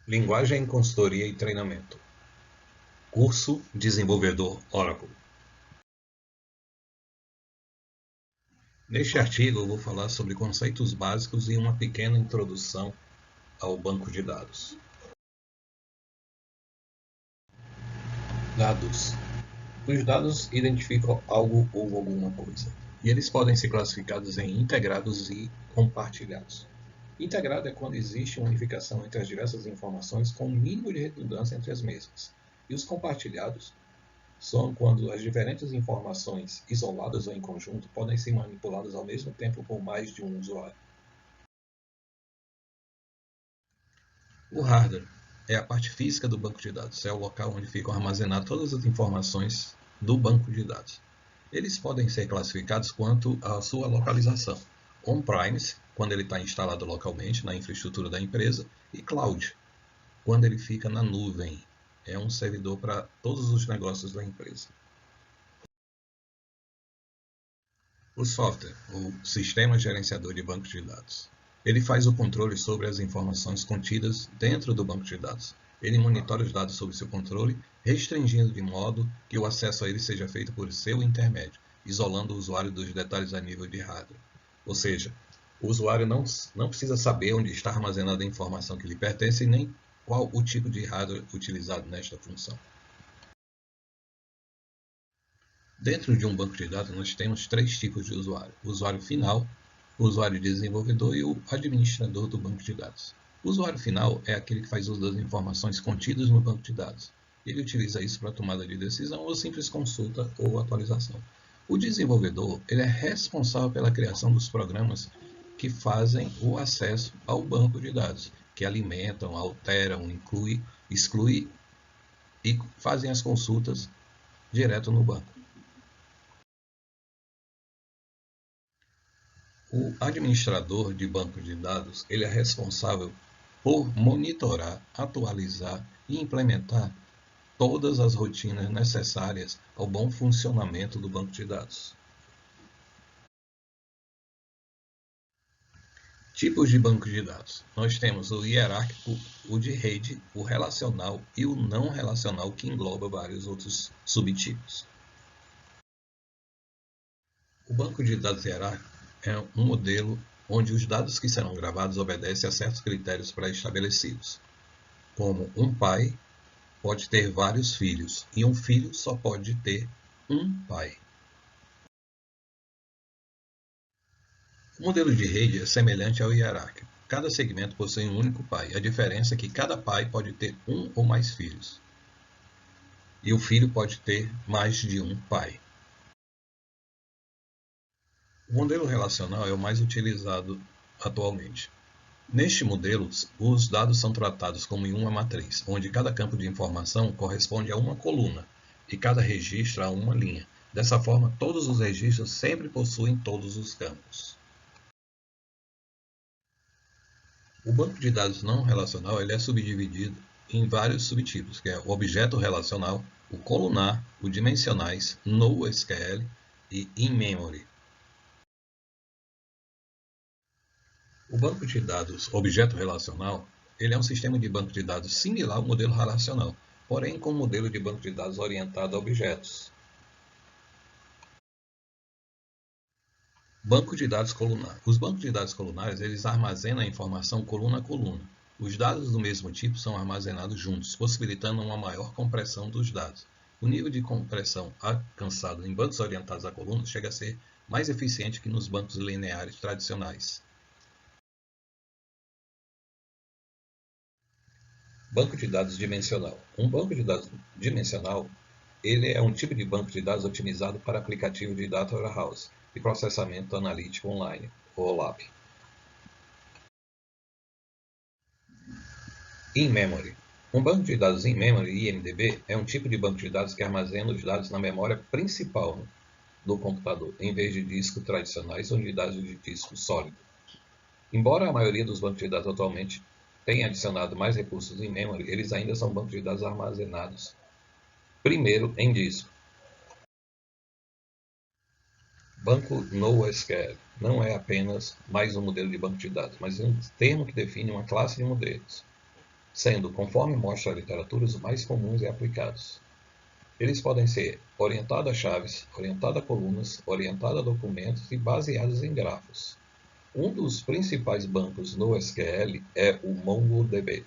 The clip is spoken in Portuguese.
Linguagem, consultoria e treinamento. Curso Desenvolvedor Oracle. Neste artigo eu vou falar sobre conceitos básicos e uma pequena introdução ao banco de dados. Dados. Os dados identificam algo ou alguma coisa, e eles podem ser classificados em integrados e compartilhados. Integrado é quando existe uma unificação entre as diversas informações com um mínimo de redundância entre as mesmas. E os compartilhados são quando as diferentes informações, isoladas ou em conjunto, podem ser manipuladas ao mesmo tempo por mais de um usuário. O hardware é a parte física do banco de dados, é o local onde ficam armazenadas todas as informações do banco de dados. Eles podem ser classificados quanto à sua localização. On-premise, quando ele está instalado localmente na infraestrutura da empresa, e cloud, quando ele fica na nuvem. É um servidor para todos os negócios da empresa. O software, ou sistema gerenciador de banco de dados. Ele faz o controle sobre as informações contidas dentro do banco de dados. Ele monitora os dados sob seu controle, restringindo de modo que o acesso a ele seja feito por seu intermédio, isolando o usuário dos detalhes a nível de hardware. Ou seja, o usuário não precisa saber onde está armazenada a informação que lhe pertence e nem qual o tipo de hardware utilizado nesta função. Dentro de um banco de dados, nós temos três tipos de usuário: o usuário final, o usuário desenvolvedor e o administrador do banco de dados. O usuário final é aquele que faz uso das informações contidas no banco de dados. Ele utiliza isso para tomada de decisão ou simples consulta ou atualização. O desenvolvedor ele é responsável pela criação dos programas que fazem o acesso ao banco de dados, que alimentam, alteram, excluem e fazem as consultas direto no banco. O administrador de banco de dados ele é responsável por monitorar, atualizar e implementar todas as rotinas necessárias ao bom funcionamento do banco de dados. Tipos de banco de dados. Nós temos o hierárquico, o de rede, o relacional e o não relacional, que engloba vários outros subtipos. O banco de dados hierárquico é um modelo onde os dados que serão gravados obedecem a certos critérios pré-estabelecidos, como um pai pode ter vários filhos e um filho só pode ter um pai. O modelo de rede é semelhante ao hierárquico. Cada segmento possui um único pai. A diferença é que cada pai pode ter um ou mais filhos. E o filho pode ter mais de um pai. O modelo relacional é o mais utilizado atualmente. Neste modelo, os dados são tratados como em uma matriz, onde cada campo de informação corresponde a uma coluna e cada registro a uma linha. Dessa forma, todos os registros sempre possuem todos os campos. O banco de dados não relacional ele é subdividido em vários subtipos, que é o objeto relacional, o colunar, o dimensionais, NoSQL e in-memory. O banco de dados objeto relacional ele é um sistema de banco de dados similar ao modelo relacional, porém com um modelo de banco de dados orientado a objetos. Banco de dados colunar. Os bancos de dados colunares eles armazenam a informação coluna a coluna. Os dados do mesmo tipo são armazenados juntos, possibilitando uma maior compressão dos dados. O nível de compressão alcançado em bancos orientados a colunas chega a ser mais eficiente que nos bancos lineares tradicionais. Banco de dados dimensional. Um banco de dados dimensional ele é um tipo de banco de dados otimizado para aplicativo de Data Warehouse e processamento analítico online, ou OLAP. In-memory. Um banco de dados in-memory, IMDB, é um tipo de banco de dados que armazena os dados na memória principal do computador, em vez de discos tradicionais ou unidades de disco sólido. Embora a maioria dos bancos de dados atualmente tenha adicionado mais recursos em memory, eles ainda são bancos de dados armazenados primeiro em disco. Banco NoSQL não é apenas mais um modelo de banco de dados, mas um termo que define uma classe de modelos. sendo, conforme mostra a literatura, os mais comuns e aplicados. Eles podem ser orientado a chaves, orientado a colunas, orientado a documentos e baseados em grafos. Um dos principais bancos no SQL é o MongoDB.